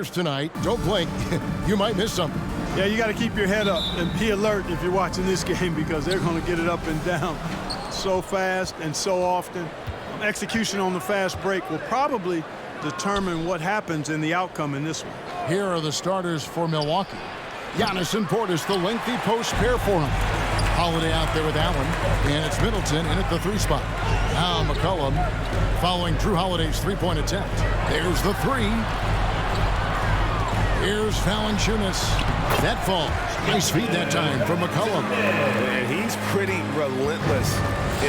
quarters tonight. Don't blink. You might miss something. Yeah, you got to keep your head up and be alert if you're watching this game because they're going to get it up and down so fast and so often. Execution on the fast break will probably determine what happens in the outcome in this one. Here are the starters for Milwaukee. Giannis and Portis, the lengthy post pair for him. Holiday out there with Allen, and it's Middleton in at the 3 spot. Now McCollum following Drew Holiday's three-point attempt. There's the 3. Here's Valanciunas. That falls. Nice feed that time from McCollum. And he's pretty relentless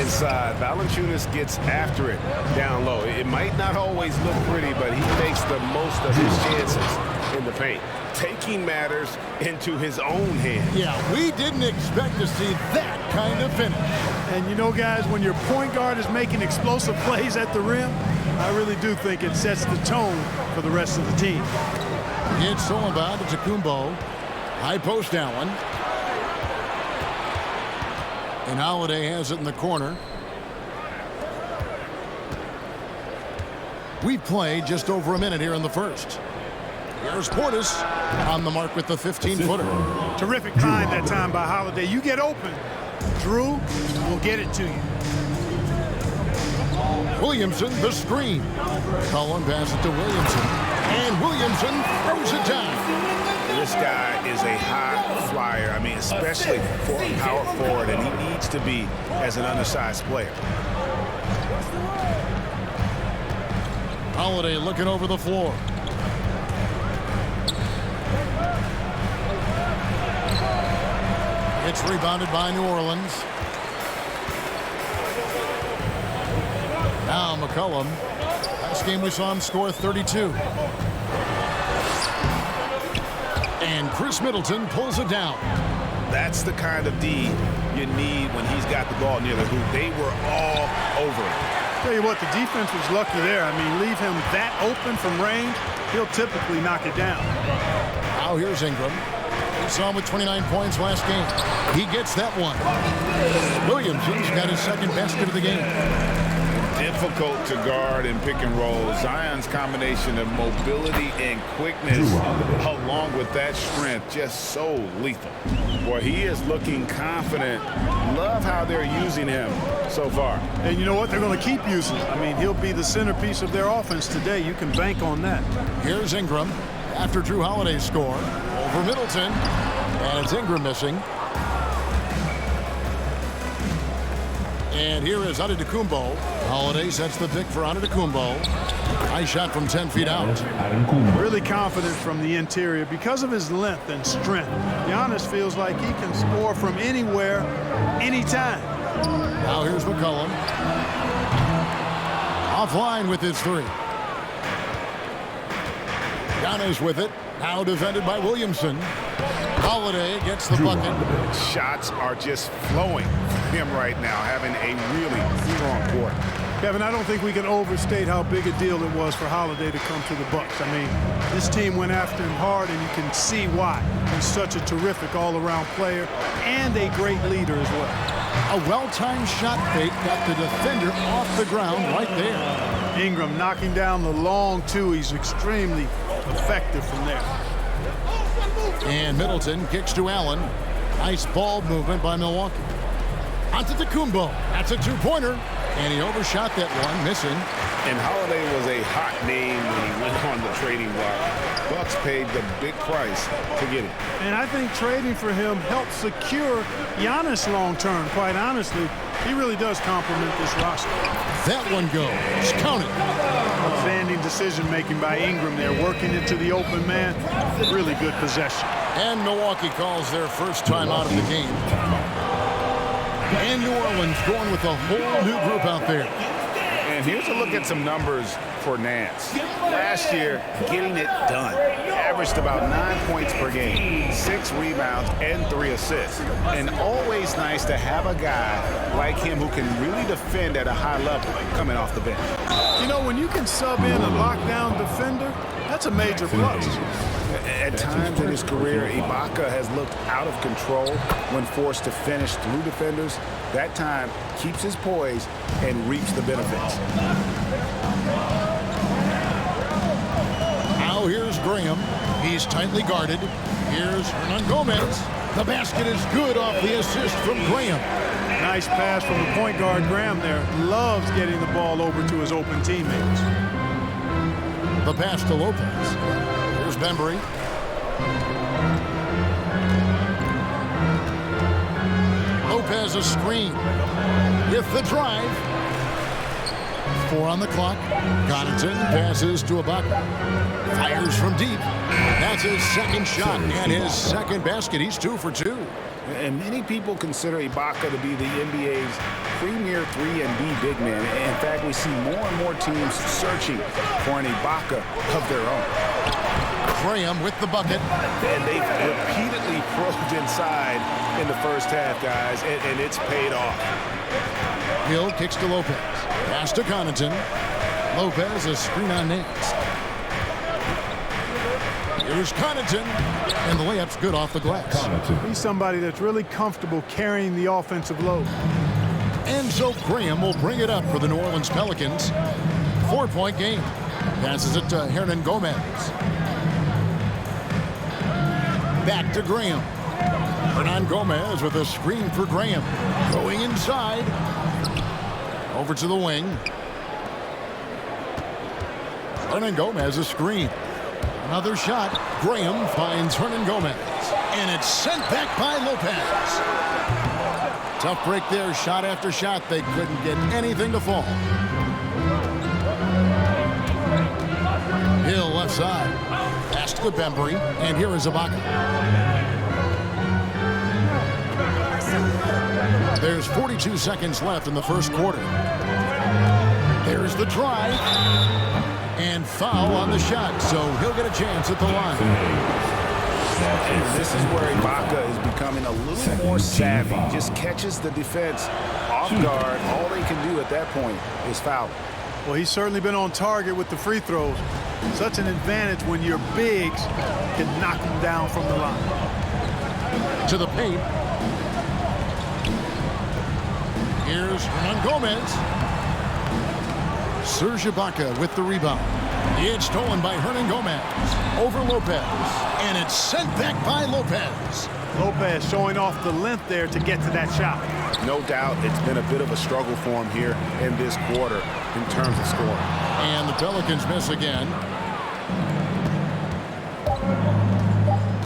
inside. Valanciunas gets after it down low. It might not always look pretty, but he makes the most of his chances in the paint, taking matters into his own hands. Yeah, we didn't expect to see that kind of finish. And you know, guys, when your point guard is making explosive plays at the rim, I really do think it sets the tone for the rest of the team. It's Sullivan to Tacumbo. High post Allen. And Holiday has it in the corner. We've played just over a minute here in the first. Here's Portis on the mark with the 15-footer. Terrific find that time by Holiday. You get open, Drew will get it to you. Williamson, the screen. Cullen passes it to Williamson. And Williamson throws it down. This guy is a high flyer. I mean, especially for a power forward, and he needs to be as an undersized player. Holiday looking over the floor. It's rebounded by New Orleans. Now McCollum. Last game we saw him score 32. And Chris Middleton pulls it down. That's the kind of D you need when he's got the ball near the hoop. They were all over it. Tell you what, the defense was lucky there. I mean, leave him that open from range, he'll typically knock it down. Now here's Ingram. We saw him with 29 points last game. He gets that one. Williamson's got his second basket of the game. Difficult to guard and pick and roll. Zion's combination of mobility and quickness along with that strength just so lethal. Boy, he is looking confident. Love how they're using him so far. And you know what? They're going to keep using him. I mean, he'll be the centerpiece of their offense today. You can bank on that. Here's Ingram after Drew Holiday's score over Middleton. And it's Ingram missing. And here is Antetokounmpo. Holiday sets the pick for Antetokounmpo. Nice shot from 10 feet out. Really confident from the interior because of his length and strength. Giannis feels like he can score from anywhere, anytime. Now here's McCollum. Offline with his 3. Giannis with it. Now defended by Williamson. Holiday gets the bucket. Shots are just flowing for him right now, having a really strong quarter. Kevin, I don't think we can overstate how big a deal it was for Holiday to come to the Bucks. I mean, this team went after him hard, and you can see why. He's such a terrific all-around player and a great leader as well. A well-timed shot fake got the defender off the ground right there. Ingram knocking down the long 2. He's extremely effective from there. And Middleton kicks to Allen. Nice ball movement by Milwaukee. Antetokounmpo. That's a 2-pointer. And he overshot that one, missing. And Holiday was a hot name when he went on the trading block. Bucks paid the big price to get him. And I think trading for him helped secure Giannis long-term. Quite honestly, he really does complement this roster. That one goes. Count it. Outstanding decision-making by Ingram there, working into the open man. Really good possession. And Milwaukee calls their first time out of the game. And New Orleans going with a whole new group out there. And here's a look at some numbers for Nance. Last year, getting it done. Averaged about 9 points per game, 6 rebounds, and 3 assists. And always nice to have a guy like him who can really defend at a high level coming off the bench. You know, when you can sub in a lockdown defender, that's a major plus. At times in his career, Ibaka has looked out of control when forced to finish through defenders. That time keeps his poise and reaps the benefits. Now here's Graham. He's tightly guarded. Here's Hernan Gomez. The basket is good off the assist from Graham. Nice pass from the point guard. Graham there loves getting the ball over to his open teammates. The pass to Lopez. Here's Bembry. Lopez a screen with the drive. 4 on the clock. Connaughton passes to Ibaka. Fires from deep. That's his second shot and his second basket. He's 2 for 2. And many people consider Ibaka to be the NBA's premier 3-and-D big man. In fact, we see more and more teams searching for an Ibaka of their own. Graham with the bucket. And they've repeatedly probed inside in the first half, guys, and it's paid off. Hill kicks to Lopez. Pass to Connaughton. Lopez a screen on Nance. Here's Connaughton, and the layup's good off the glass. He's somebody that's really comfortable carrying the offensive load. And so Graham will bring it up for the New Orleans Pelicans. 4-point game. Passes it to Hernan Gomez. Back to Graham. Hernan Gomez with a screen for Graham. Going inside. Over to the wing. Hernan Gomez a screen. Another shot. Graham finds Hernan Gomez. And it's sent back by Lopez. Tough break there. Shot after shot. They couldn't get anything to fall. Hill left side. Pass to Bembry. And here is Ibaka. There's 42 seconds left in the first quarter. There's the drive. And foul on the shot, so he'll get a chance at the line. And this is where Ibaka is becoming a little more savvy. Just catches the defense off guard. All they can do at that point is foul. Well, he's certainly been on target with the free throws. Such an advantage when your bigs can knock them down from the line. To the paint. Here's Hernan Gomez. Serge Ibaka with the rebound. It's stolen by Hernan Gomez. Over Lopez. And it's sent back by Lopez. Lopez showing off the length there to get to that shot. No doubt it's been a bit of a struggle for him here in this quarter in terms of scoring. And the Pelicans miss again.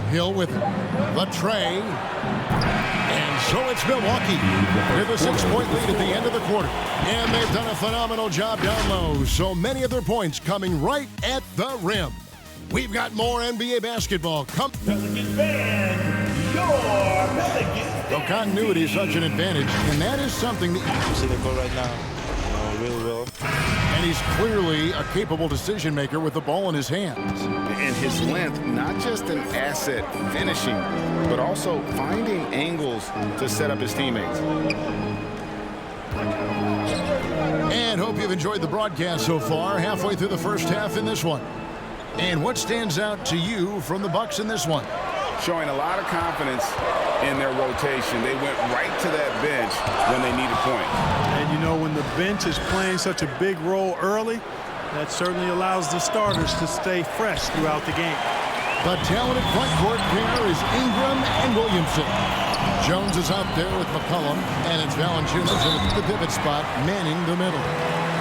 Hill with it. The tray. And so it's Milwaukee with a 6-point lead at the end of the quarter. And they've done a phenomenal job down low. So many of their points coming right at the rim. We've got more NBA basketball. Pelicans fans, your Pelicans. So continuity is such an advantage, and that is something that You see the goal right now, really well. and he's clearly a capable decision maker with the ball in his hands. And his length, not just an asset finishing, but also finding angles to set up his teammates. And hope you've enjoyed the broadcast so far, halfway through the first half in this one. And what stands out to you from the Bucks in this one? Showing a lot of confidence in their rotation. They went right to that bench when they needed points. And you know, when the bench is playing such a big role early, that certainly allows the starters to stay fresh throughout the game. The talented front court pair is Ingram and Williamson. Jones is out there with McCollum, and it's Valanciunas in the pivot spot, manning the middle.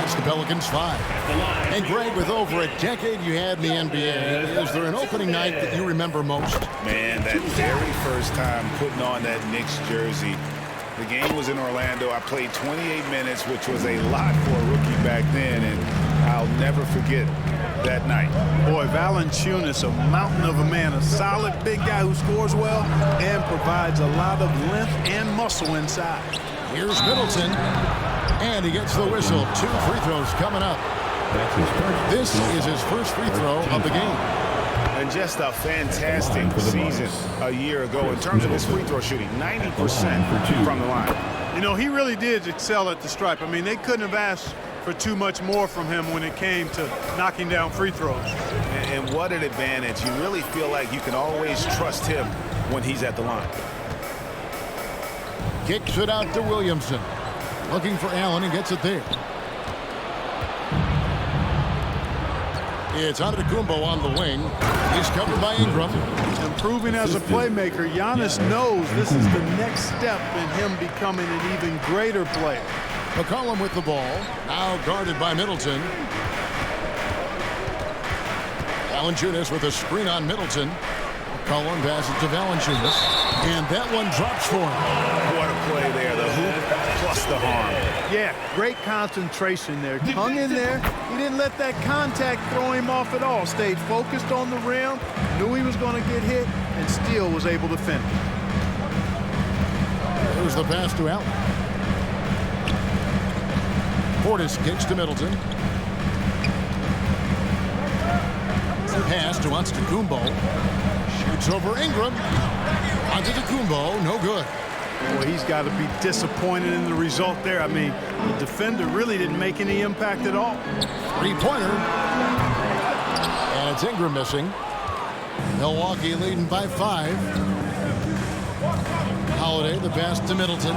It's the Pelicans 5. And Greg, with over a decade you had in the NBA, is there an opening night that you remember most? Man, that very first time putting on that Knicks jersey. The game was in Orlando. I played 28 minutes, which was a lot for a rookie back then, and I'll never forget that night. Boy, Valanciunas, a mountain of a man, a solid big guy who scores well and provides a lot of length and muscle inside. Here's Middleton, and he gets the whistle. 2 free throws coming up. This is his first free throw of the game. And just a fantastic season a year ago in terms of his free throw shooting, 90% from the line. You know, he really did excel at the stripe. I mean, they couldn't have asked for too much more from him when it came to knocking down free throws. And what an advantage. You really feel like you can always trust him when he's at the line. Kicks it out to Williamson. Looking for Allen and gets it there. It's Antetokounmpo on the wing. He's covered by Ingram. Improving as a playmaker, Giannis knows this is the next step in him becoming an even greater player. McCollum with the ball. Now guarded by Middleton. Valanciunas with a screen on Middleton. McCollum passes to Valanciunas. And that one drops for him. What a play there. The hoop plus the harm. Yeah, great concentration there. Hung in there. He didn't let that contact throw him off at all. Stayed focused on the rim. Knew he was going to get hit and still was able to finish. Here's the pass to Allen. Portis kicks to Middleton. Pass to Antetokounmpo. Shoots over Ingram. Antetokounmpo, no good. Boy, he's got to be disappointed in the result there. I mean, the defender really didn't make any impact at all. Three-pointer. And it's Ingram missing. Milwaukee leading by 5. Holiday, the pass to Middleton.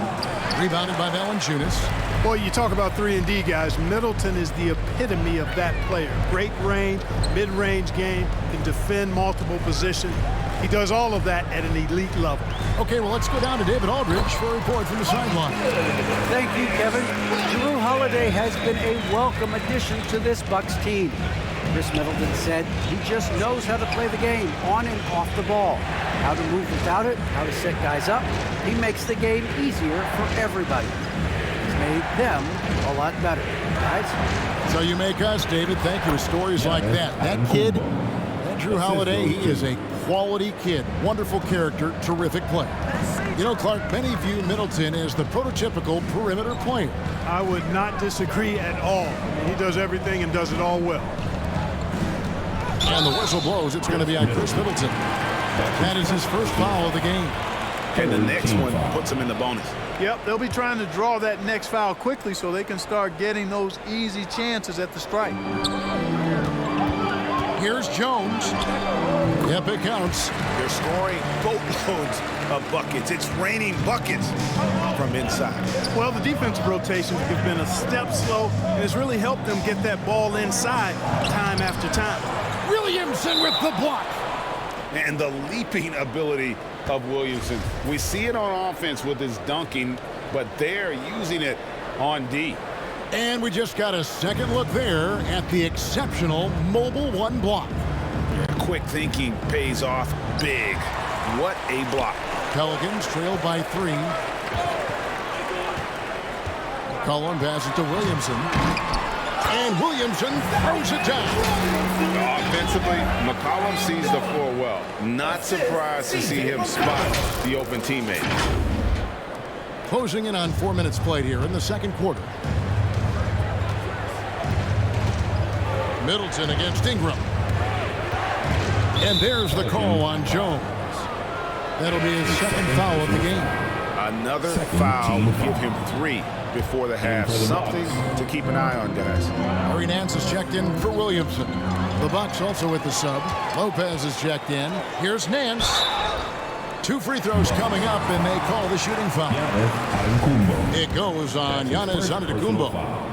Rebounded by Valanciunas. Boy, you talk about 3-and-D guys. Middleton is the epitome of that player. Great range, mid-range game, can defend multiple positions. He does all of that at an elite level. Okay, well, let's go down to David Aldridge for a report from the sideline. Thank you, Kevin. Jrue Holiday has been a welcome addition to this Bucks team. Chris Middleton said he just knows how to play the game on and off the ball, how to move without it, how to set guys up. He makes the game easier for everybody. He's made them a lot better. Guys? So you make us, David. Thank you. Stories like that. That kid, that Jrue Holiday, he is a quality kid. Wonderful character, terrific player. You know, Clark, many view Middleton as the prototypical perimeter player. I would not disagree at all. I mean, he does everything and does it all well. And the whistle blows. It's going to be on Chris Middleton. That is his first foul of the game. And the next one puts him in the bonus. Yep, they'll be trying to draw that next foul quickly so they can start getting those easy chances at the strike. Here's Jones. Yep, it counts. They're scoring boatloads of buckets. It's raining buckets from inside. Well, the defensive rotations have been a step slow, and it's really helped them get that ball inside time after time. Williamson with the block. And the leaping ability of Williamson. We see it on offense with his dunking, but they're using it on D. And we just got a second look there at the exceptional mobile one block. Quick thinking pays off big. What a block. Pelicans trail by 3. McCollum passes to Williamson. And Williamson throws it down. Offensively, McCollum sees the floor well. Not surprised to see him spot the open teammate. Closing in on 4 minutes played here in the second quarter. Middleton against Ingram. And there's the call on Jones. That'll be his second foul of the game. Another foul will give him 3 before the half. Something to keep an eye on, guys. Larry Nance is checked in for Williamson. The Bucks also with the sub. Lopez is checked in. Here's Nance. 2 free throws coming up, and they call the shooting foul. It goes on Giannis Antetokounmpo.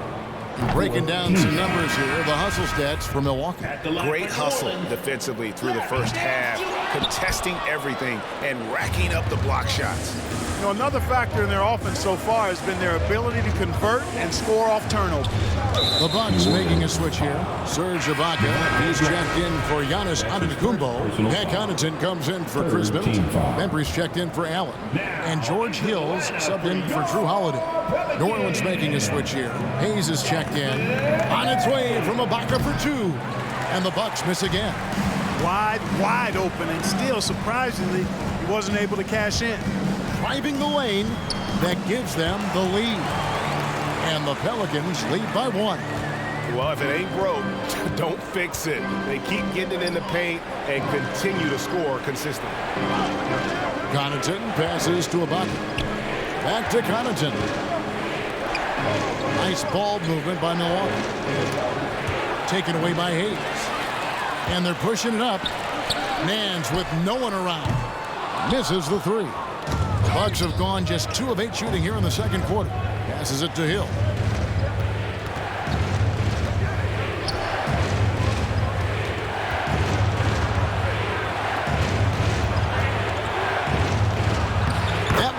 Breaking down some numbers here, the hustle stats for Milwaukee. Great hustle defensively through the first half, contesting everything and racking up the block shots. You know, another factor in their offense so far has been their ability to convert and score off turnovers. The Bucks making a switch here. Serge Ibaka, he's checked in for Giannis Antetokounmpo. Pat Connaughton comes in for Chris Middleton. Bembry's checked in for Allen. And George Hill's subbed in for Jrue Holiday. New Orleans making a switch here. Hayes is checked in. On its way from Ibaka for 2. And the Bucks miss again. Wide open, and still, surprisingly, he wasn't able to cash in. Driving the lane, that gives them the lead. And the Pelicans lead by 1. Well, if it ain't broke, don't fix it. They keep getting it in the paint and continue to score consistently. Connaughton passes to Ibaka. Back to Connaughton. Nice ball movement by Milwaukee. Taken away by Hayes. And they're pushing it up. Nance with no one around. Misses the 3. The Bucks have gone just 2 of 8 shooting here in the second quarter. Passes it to Hill.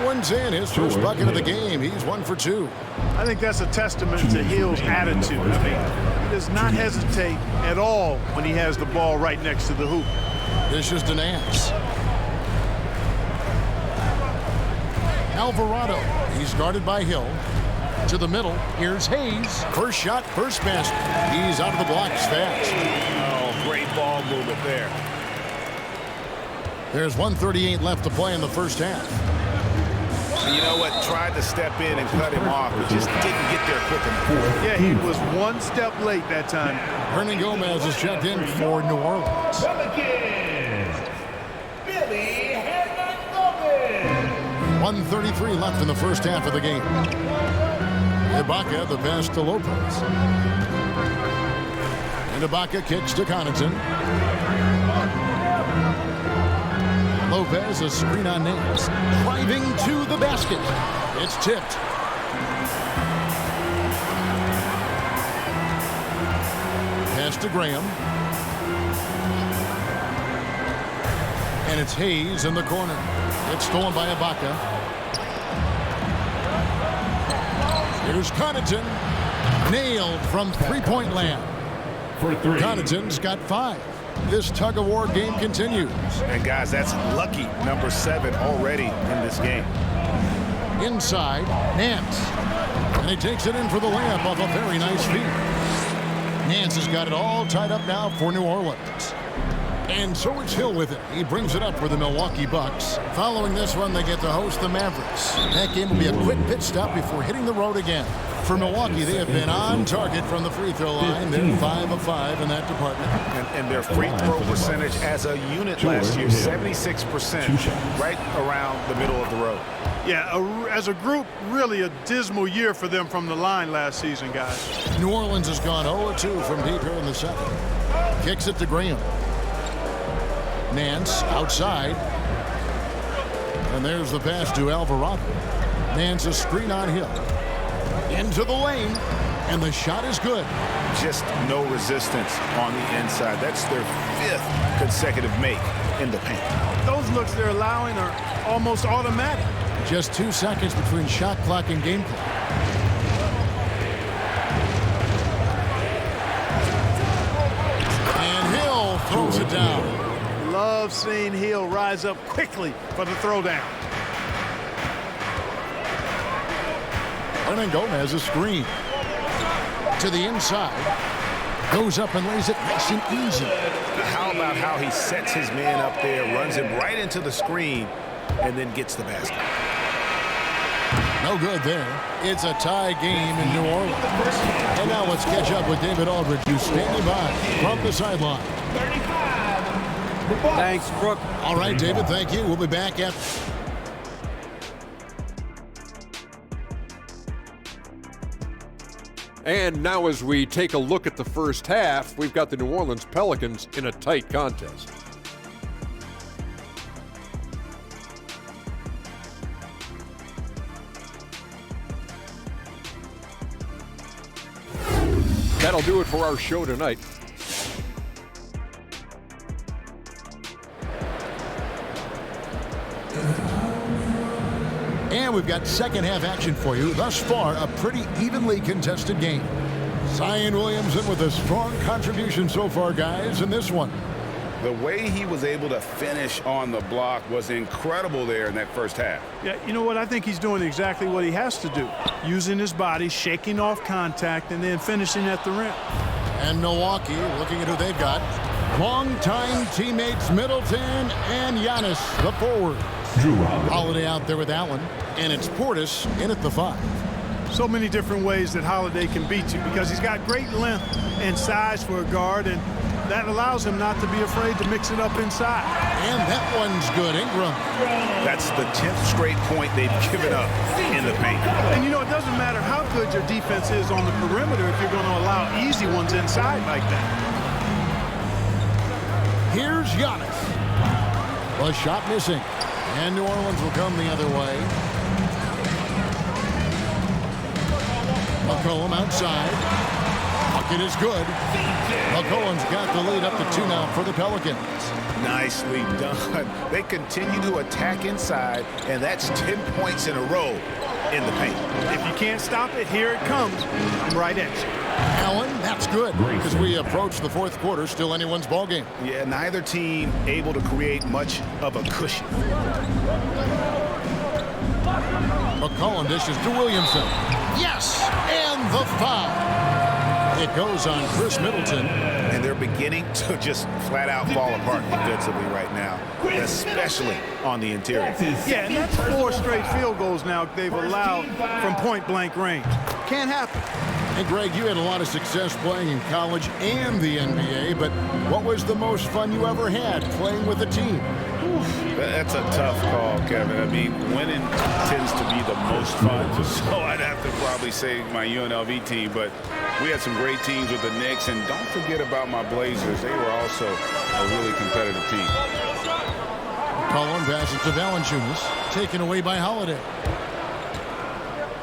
one's in. His first bucket of the game. He's 1 for 2. I think that's a testament to Hill's attitude. I mean, he does not hesitate at all when he has the ball right next to the hoop. This is Nance. Alvarado. He's guarded by Hill. To the middle. Here's Hayes. First shot, first basket. He's out of the blocks fast. Oh, great ball movement there. There's 1:38 left to play in the first half. You know what? Tried to step in and cut him off, but just didn't get there quick enough. Yeah, he was one step late that time. Hernan Gomez is checked in for New Orleans. Pelicans, Billy Gomez. 1:33 left in the first half of the game. Ibaka, the pass to Lopez. And Ibaka kicks to Connaughton. Lopez, a screen on Nance. Driving to the basket. It's tipped. Pass to Graham. And it's Hayes in the corner. It's stolen by Ibaka. Here's Connaughton. Nailed from three-point land. Connaughton's got 5. This tug-of-war game continues. And guys, that's lucky number 7 already in this game. Inside, Nance. And he takes it in for the layup off a very nice feed. Nance has got it all tied up now for New Orleans. And so it's Hill with it. He brings it up for the Milwaukee Bucks. Following this one, they get to host the Mavericks. That game will be a quick pit stop before hitting the road again. For Milwaukee, they have been on target from the free throw line. They're 5 of 5 in that department. And their free throw percentage as a unit last year, 76%, right around the middle of the road. Yeah, as a group, really a dismal year for them from the line last season, guys. New Orleans has gone 0-2 from deep here in the second. Kicks it to Graham. Nance outside. And there's the pass to Alvarado. Nance a screen on Hill. Into the lane. And the shot is good. Just no resistance on the inside. That's their 5th consecutive make in the paint. Those looks they're allowing are almost automatic. Just 2 seconds between shot clock and game clock. And Hill throws it down. Love seeing Hill rise up quickly for the throwdown. Hernan Gomez a screen. To the inside. Goes up and lays it nice and easy. How about how he sets his man up there, runs him right into the screen, and then gets the basket. No good there. It's a tie game in New Orleans. And now let's catch up with David Aldridge, who's standing by from the sideline. 35. Thanks, Brooke. All right, David, thank you. We'll be back at... And now as we take a look at the first half, we've got the New Orleans Pelicans in a tight contest. That'll do it for our show tonight. And we've got second half action for you. Thus far, a pretty evenly contested game. Zion Williamson with a strong contribution so far, guys, in this one. The way he was able to finish on the block was incredible there in that first half. Yeah, you know what? I think he's doing exactly what he has to do. Using his body, shaking off contact, and then finishing at the rim. And Milwaukee, looking at who they've got. Longtime teammates Middleton and Giannis, the forward. Holiday out there with Allen. And it's Portis in at the 5. So many different ways that Holiday can beat you because he's got great length and size for a guard, and that allows him not to be afraid to mix it up inside. And that one's good. Ingram. That's the 10th straight point they've given up in the paint. And you know, it doesn't matter how good your defense is on the perimeter if you're going to allow easy ones inside like that. Here's Giannis. A shot missing. And New Orleans will come the other way. McCollum outside. Bucket is good. McCollum's got the lead up to 2 now for the Pelicans. Nicely done. They continue to attack inside, and that's 10 points in a row in the paint. If you can't stop it, here it comes. I'm right at you. Allen, that's good. As we approach the fourth quarter, still anyone's ball game. Yeah, neither team able to create much of a cushion. McCollum dishes to Williamson. Yes, and the foul. It goes on Chris Middleton. And they're beginning to just flat out fall apart defensively right now, especially on the interior. Yeah, and that's 4 straight field goals now they've allowed from point-blank range. Can't happen. And Greg, you had a lot of success playing in college and the NBA, but what was the most fun you ever had playing with a team? That's a tough call, Kevin. I mean, winning tends to be the most fun, so I'd have to probably say my UNLV team, but we had some great teams with the Knicks, and don't forget about my Blazers. They were also a really competitive team. Cullen passes to Valanciunas, taken away by Holiday.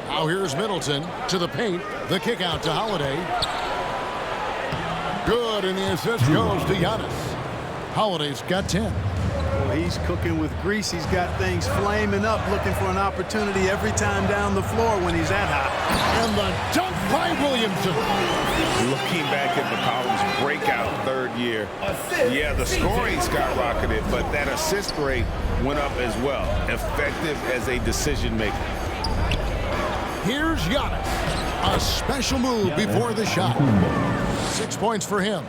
Now here's Middleton to the paint. The kick out to Holiday. Good, and the assist goes to Giannis. Holiday's got 10. Well, he's cooking with grease. He's got things flaming up, looking for an opportunity every time down the floor when he's that hot. And the dunk by Williamson. Looking back at McCollum's breakout third year, yeah, the scoring skyrocketed, but that assist rate went up as well. Effective as a decision maker. Here's Giannis. A special move before the shot. 6 points for him.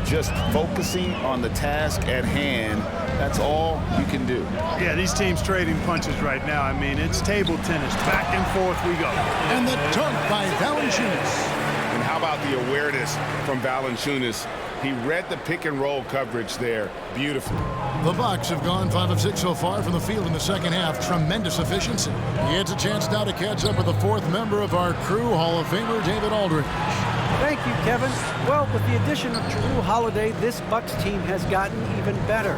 Just focusing on the task at hand, that's all you can do. Yeah, these teams trading punches right now. I mean, it's table tennis. Back and forth we go. And the dunk by Valanciunas. And how about the awareness from Valanciunas? He read the pick and roll coverage there beautifully. The Bucks have gone 5 of 6 so far from the field in the second half. Tremendous efficiency. He gets a chance now to catch up with the fourth member of our crew, Hall of Famer David Aldridge. Thank you, Kevin. Well, with the addition of Jrue Holiday, this Bucks team has gotten even better.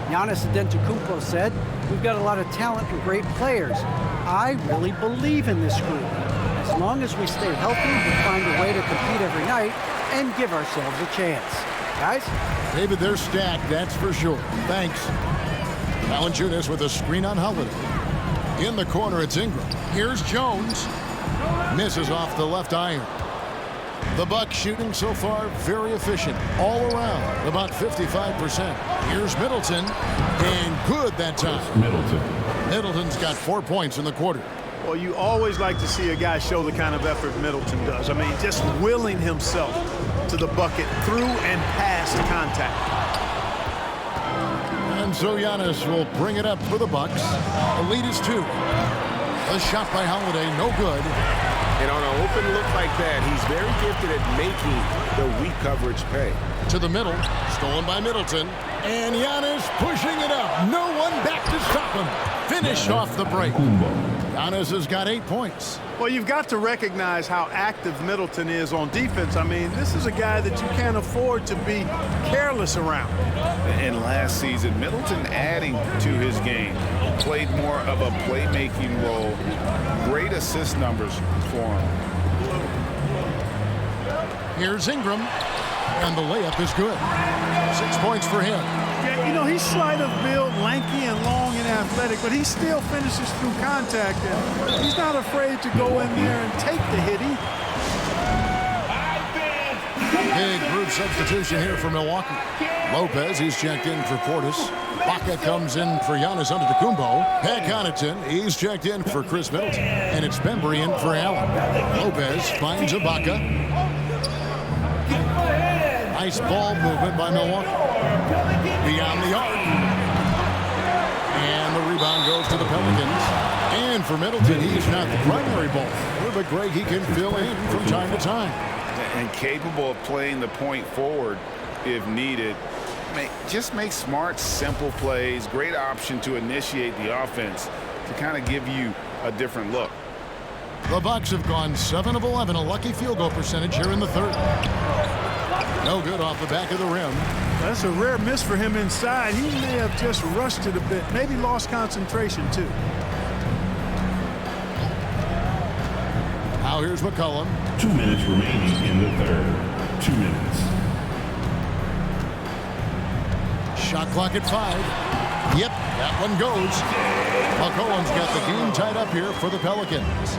Giannis Antetokounmpo said, "We've got a lot of talent and great players. I really believe in this group. As long as we stay healthy, we'll find a way to compete every night and give ourselves a chance." Guys? David, they're stacked, that's for sure. Thanks. Valanciunas with a screen on Holiday. In the corner, it's Ingram. Here's Jones. Misses off the left iron. The Bucks shooting so far very efficient all around, about 55%. Here's Middleton, and good that time. Middleton's got 4 points in the quarter. Well, you always like to see a guy show the kind of effort Middleton does. I mean, just willing himself to the bucket through and past contact. And so Giannis will bring it up for the Bucks. The lead is 2. The shot by Holiday, no good. And on an open look like that, he's very gifted at making the weak coverage pay. To the middle, stolen by Middleton. And Giannis pushing it up. No one back to stop him. Finish off the break. Giannis has got 8 points. Well, you've got to recognize how active Middleton is on defense. I mean, this is a guy that you can't afford to be careless around. And last season, Middleton adding to his game, played more of a playmaking role. Great assist numbers for him. Here's Ingram, and the layup is good. 6 points for him. Yeah, you know, he's slight of build, lanky and long and athletic, but he still finishes through contact, and he's not afraid to go in there and take the hit. Big group substitution here for Milwaukee. Lopez, he's checked in for Portis. Baca comes in for Giannis Antetokounmpo. Connaughton, he's checked in for Chris Middleton. And it's Bembry in for Allen. Lopez finds Ibaka. Nice ball movement by Milwaukee. Beyond the arc. And the rebound goes to the Pelicans. And for Middleton, he's not the primary ball player, but Greg, he can fill in from time to time. And capable of playing the point forward if needed. Just make smart, simple plays. Great option to initiate the offense to kind of give you a different look. The Bucks have gone 7 of 11, a lucky field goal percentage here in the third. No good off the back of the rim. That's a rare miss for him inside. He may have just rushed it a bit, maybe lost concentration too. Now here's McCollum. 2 minutes remaining in the third. 2 minutes. Shot clock at 5. Yep, that one goes. McCollum's got the game tied up here for the Pelicans.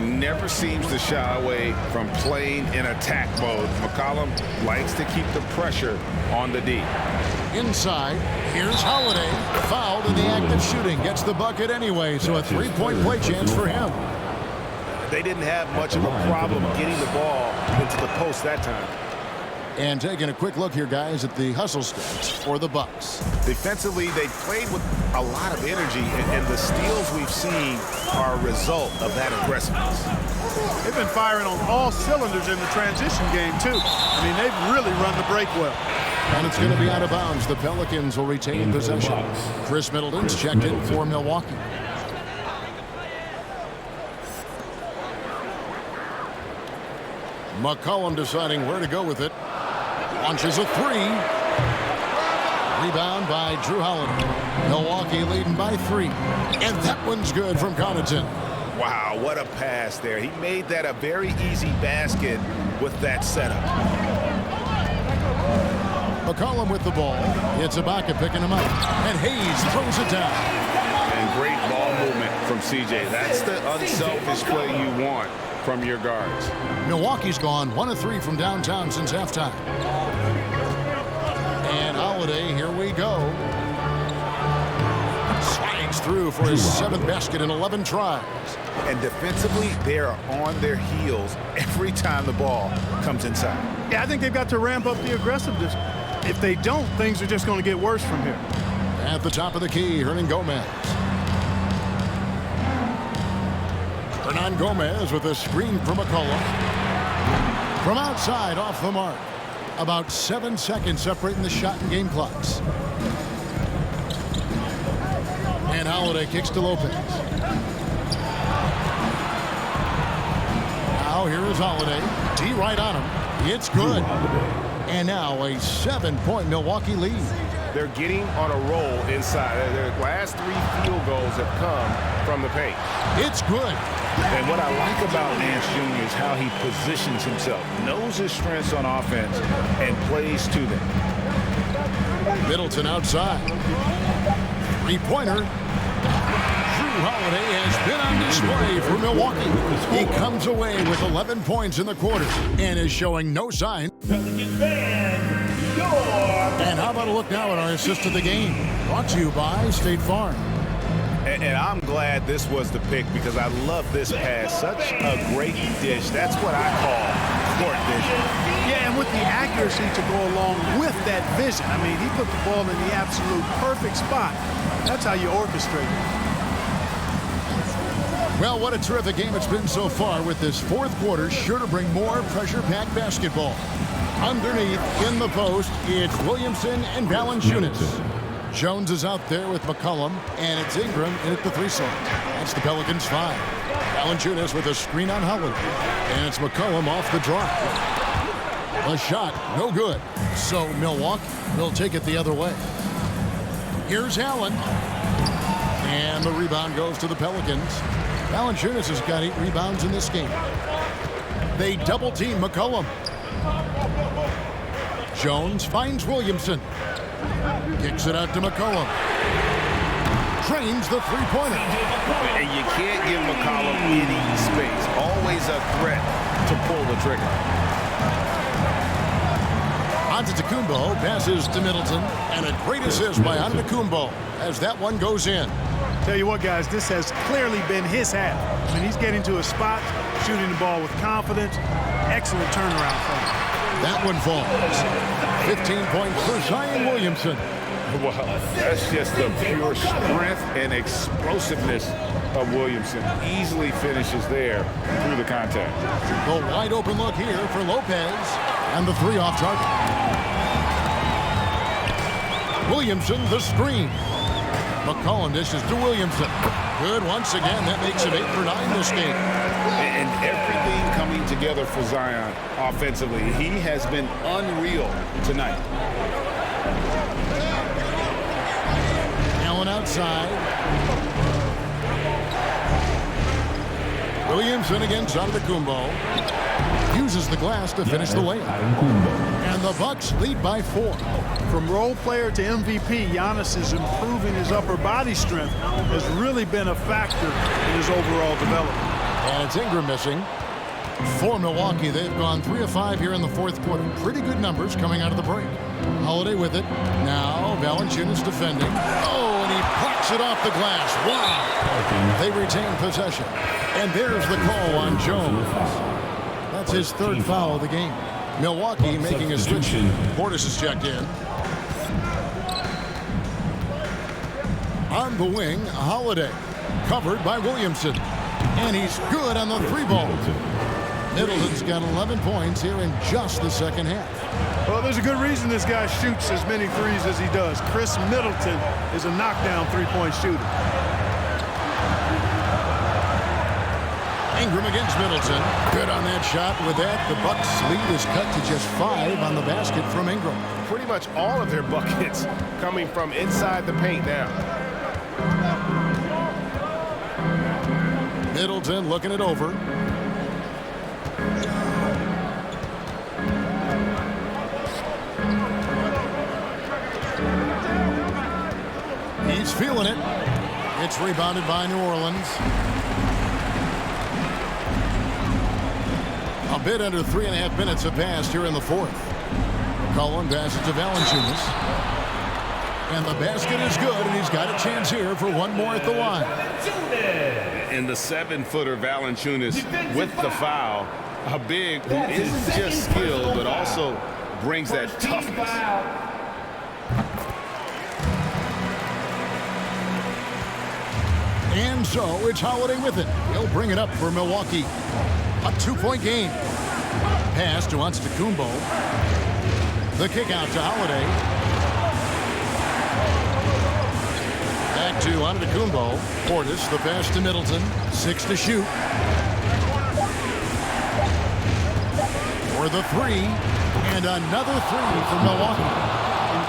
Never seems to shy away from playing in attack mode. McCollum likes to keep the pressure on the D. Inside, here's Holiday. Fouled in the act of shooting. Gets the bucket anyway, so a three-point play chance for him. They didn't have much of a problem getting the ball into the post that time. And taking a quick look here, guys, at the hustle stats for the Bucks. Defensively, they played with a lot of energy, and the steals we've seen are a result of that aggressiveness. They've been firing on all cylinders in the transition game, too. I mean, they've really run the break well. And it's going to be out of bounds. The Pelicans will retain possession. Chris Middleton's checked in for Milwaukee. McCollum deciding where to go with it. Launches a 3. Rebound by Drew Holiday. Milwaukee leading by 3. And that one's good from Connaughton. Wow, what a pass there. He made that a very easy basket with that setup. McCollum with the ball. It's Ibaka picking him up. And Hayes throws it down. And great ball movement from CJ. That's the unselfish play you want from your guards. Milwaukee's gone 1 of 3 from downtown since halftime. And Holiday, here we go. Slides through for his 7th basket in 11 tries. And defensively, they are on their heels every time the ball comes inside. Yeah, I think they've got to ramp up the aggressiveness. If they don't, things are just going to get worse from here. At the top of the key, Hernan Gomez. Hernan Gomez with a screen from McCollum. From outside, off the mark. About 7 seconds separating the shot and game clocks. And Holiday kicks to Lopez. Now here is Holiday. D right on him. It's good. And now a 7-point Milwaukee lead. They're getting on a roll inside. Their last 3 field goals have come from the paint. It's good. And what I like about Nance Jr. is how he positions himself, knows his strengths on offense, and plays to them. Middleton outside. Three-pointer. Drew Holiday has been on display for Milwaukee. He comes away with 11 points in the quarter and is showing no sign. Pelicans fans, your... And how about a look now at our assist of the game? Brought to you by State Farm. And I'm glad this was the pick because I love this pass. Such a great dish. That's what I call court vision. Yeah, and with the accuracy to go along with that vision. I mean, he put the ball in the absolute perfect spot. That's how you orchestrate it. Well, what a terrific game it's been so far with this 4th quarter. Sure to bring more pressure-packed basketball. Underneath, in the post, it's Williamson and Valanciunas. Jones is out there with McCollum, and it's Ingram in at the 3 slot. That's the Pelicans 5. Valanciunas with a screen on Holiday, and it's McCollum off the drive. A shot, no good. So Milwaukee will take it the other way. Here's Allen, and the rebound goes to the Pelicans. Valanciunas has got 8 rebounds in this game. They double-team McCollum. Jones finds Williamson. Kicks it out to McCollum. Trains the three-pointer. And you can't give McCollum any space. Always a threat to pull the trigger. Antetokounmpo passes to Middleton. And a great assist by Antetokounmpo as that one goes in. Tell you what, guys, this has clearly been his half. I mean, he's getting to a spot, shooting the ball with confidence. Excellent turnaround for him. That one falls. 15 points for Zion Williamson. Wow, that's just the pure strength and explosiveness of Williamson. Easily finishes there through the contact. The wide open look here for Lopez. And the 3 off target. Williamson, the screen. McCollum dishes to Williamson. Good once again. That makes it 8 for 9 this game. And everything coming together for Zion offensively. He has been unreal tonight. Allen outside. Williamson against Antetokounmpo. uses the glass to finish the layup. And the Bucks lead by 4. From role player to MVP, Giannis is improving his upper body strength. Has really been a factor in his overall development. And it's Ingram missing. For Milwaukee, they've gone 3 of 5 here in the fourth quarter. Pretty good numbers coming out of the break. Holiday with it. Now Valanciunas defending. Oh, and he plucks it off the glass. Wow. They retain possession. And there's the call on Jones. That's his 3rd foul of the game. Milwaukee making a switch. Portis is checked in. On the wing, Holiday. Covered by Williamson. And he's good on the 3-ball. Middleton's got 11 points here in just the second half. Well, there's a good reason this guy shoots as many threes as he does. Chris Middleton is a knockdown 3-point shooter. Ingram against Middleton. Good on that shot. With that, the Bucks lead is cut to just 5 on the basket from Ingram. Pretty much all of their buckets coming from inside the paint now. Middleton looking it over. He's feeling it. It's rebounded by New Orleans. A bit under 3.5 minutes have passed here in the fourth. Cullen passes to Valanciunas. And the basket is good, and he's got a chance here for one more at the line. And the 7-footer Valanciunas with the foul. A big who isn't just skilled, but also brings that toughness. And so it's Holiday with it. He'll bring it up for Milwaukee. A 2-point game. Pass to Antetokounmpo. The kick out to Holiday. Back to Antetokounmpo. Portis, the pass to Middleton. 6 to shoot. For the 3. And another 3 for Milwaukee.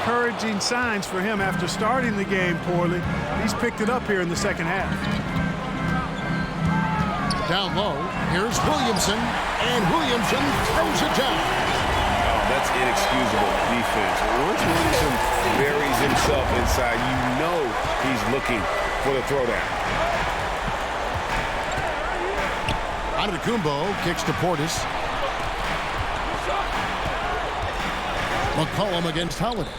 Encouraging signs for him after starting the game poorly. He's picked it up here in the second half. Down low, here's Williamson, and Williamson throws it down. Oh, that's inexcusable defense. Once Williamson buries himself inside, you know he's looking for the throwdown. Antetokounmpo kicks to Portis. McCollum against Holiday.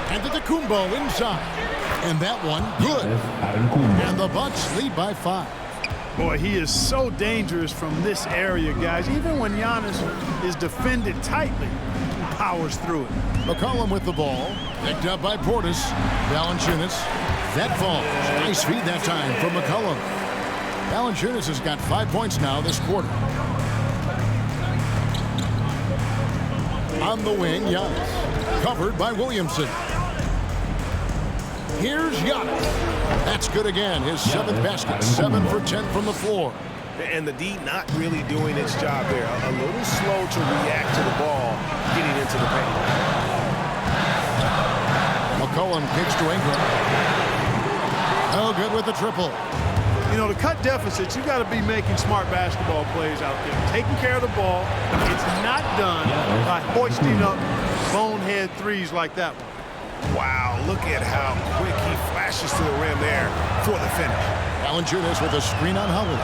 Antetokounmpo inside. And that one, good. And the Bucks lead by 5. Boy, he is so dangerous from this area, guys. Even when Giannis is defended tightly, he powers through it. McCollum with the ball. Picked up by Portis. Valanciunas. That falls. Nice feed that time from McCollum. Valanciunas has got 5 points now this quarter. On the wing, Giannis. Covered by Williamson. Here's Giannis. That's good again. His 7th basket. 7 for 10 from the floor. And the D not really doing its job there. A little slow to react to the ball getting into the paint. McCollum kicks to Ingram. Oh, good with the triple. You know, to cut deficits, you got to be making smart basketball plays out there. Taking care of the ball. It's not done by hoisting up bonehead threes like that one. Wow, look at how quick he flashes to the rim there for the finish. Valanciunas with a screen on Holiday.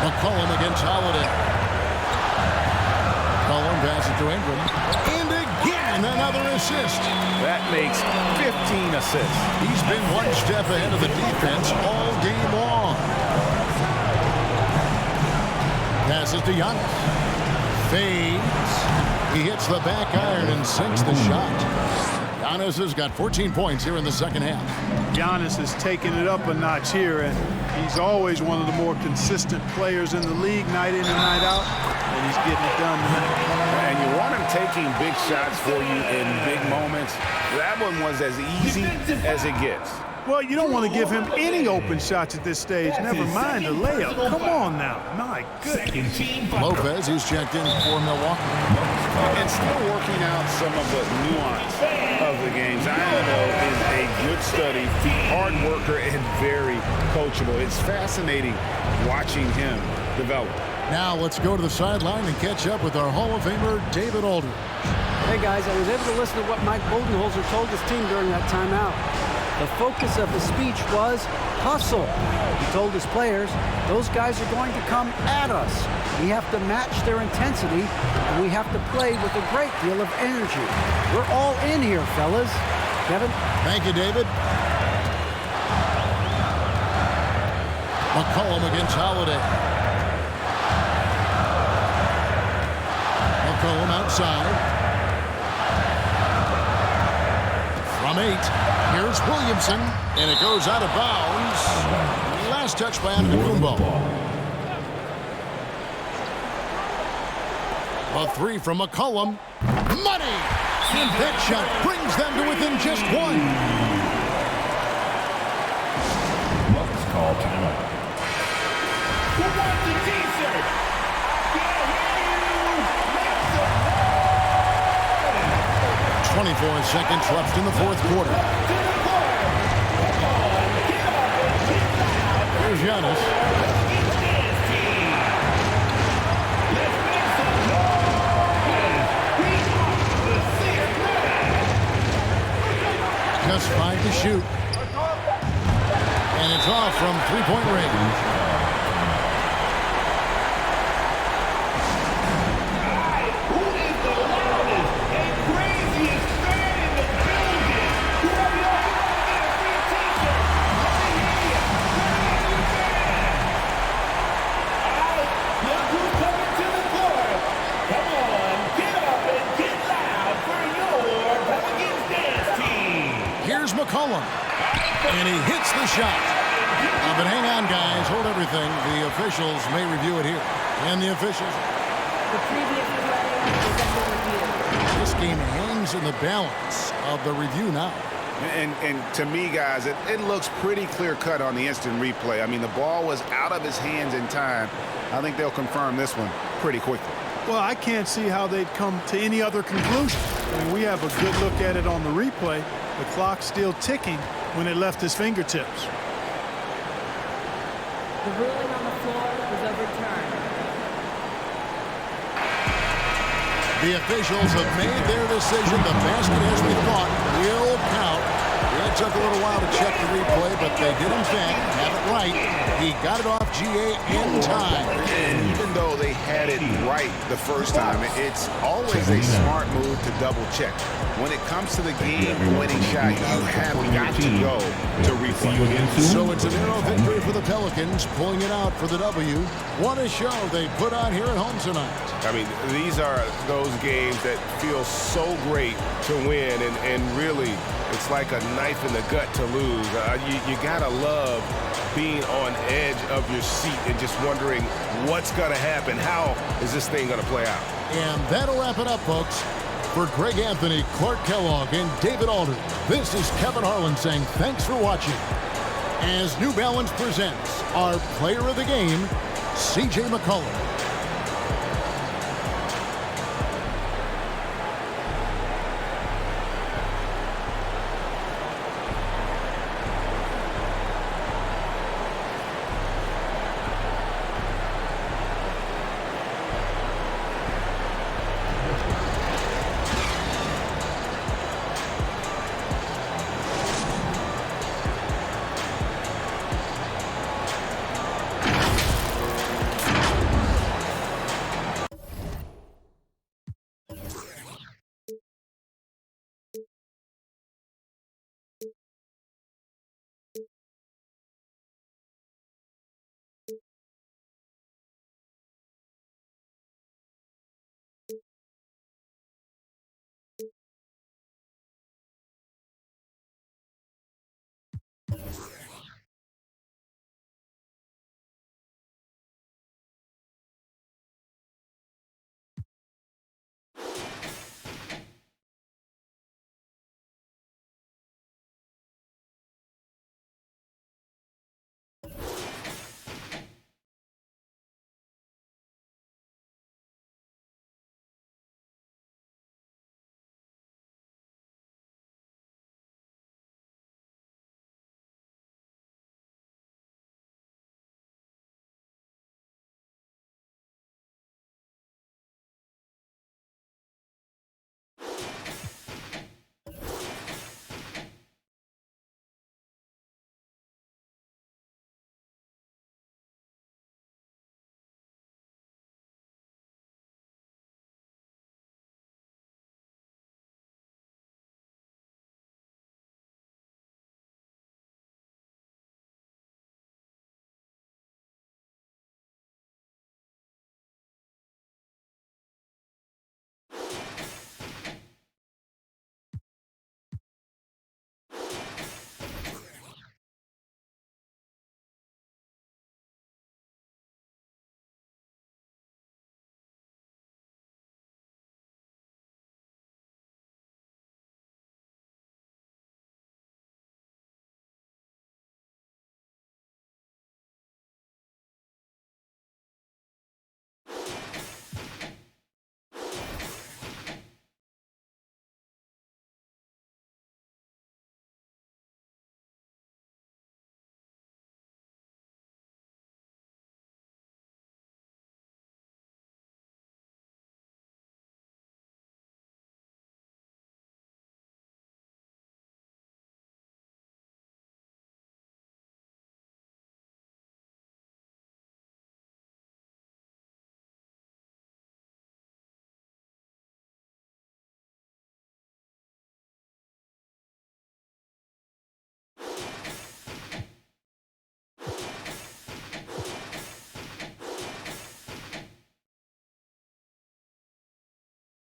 McCollum against Holiday. McCollum passes to Ingram. And again, another assist. That makes 15 assists. He's been one step ahead of the defense all game long. Passes to Giannis. Fades. He hits the back iron and sinks the shot. Giannis has got 14 points here in the second half. Giannis has taken it up a notch here, and he's always one of the more consistent players in the league night in and night out, and he's getting it done tonight. And you want him taking big shots for you in big moments. That one was as easy as it gets. Well, you don't want to give him any open shots at this stage, never mind a layup. Come on now. My goodness. Lopez is checked in for Milwaukee. and still working out some of the nuance of the game. Zion, though, is a good study, hard worker, and very coachable. It's fascinating watching him develop. Now let's go to the sideline and catch up with our Hall of Famer, David Aldridge. Hey guys, I was able to listen to what Mike Budenholzer told his team during that timeout. The focus of his speech was hustle. He told his players, those guys are going to come at us. We have to match their intensity, and we have to play with a great deal of energy. We're all in here, fellas. Kevin? Thank you, David. McCollum against Holiday. McCollum outside. From 8, here's Williamson, and it goes out of bounds. Last touch by Antetokounmpo. A 3 from McCollum. Money! And that shot brings them to within just 1. Bucks call timeout. Who wants the t-shirt? 24 seconds left in the fourth quarter. Here's Giannis. Just 5 to shoot. And it's off from three-point range. McCollum, and he hits the shot. But hang on, guys, hold everything. The officials may review it here. And the officials. The previous play is under review. This game hangs in the balance of the review now. And to me, guys, it looks pretty clear-cut on the instant replay. I mean, the ball was out of his hands in time. I think they'll confirm this one pretty quickly. Well, I can't see how they'd come to any other conclusion. I mean, we have a good look at it on the replay. The clock's still ticking when it left his fingertips. The ruling on the floor was overturned. The officials have made their decision. The basket, as we thought, will count. It took a little while to check the replay, but they did, in fact, have it right. He got it off GA in time. And even though they had it right the first time, it's always a smart move to double check. When it comes to the game-winning shot, you have got to go to replay. So it's a 0 victory for the Pelicans, pulling it out for the W. What a show they put on here at home tonight. I mean, these are those games that feel so great to win, and really, it's like a knife in the gut to lose. You gotta love being on edge of your seat and just wondering what's gonna happen. How is this thing gonna play out? And that'll wrap it up, folks. For Greg Anthony, Clark Kellogg, and David Aldridge, this is Kevin Harlan saying thanks for watching. As New Balance presents our player of the game, C.J. McCollum.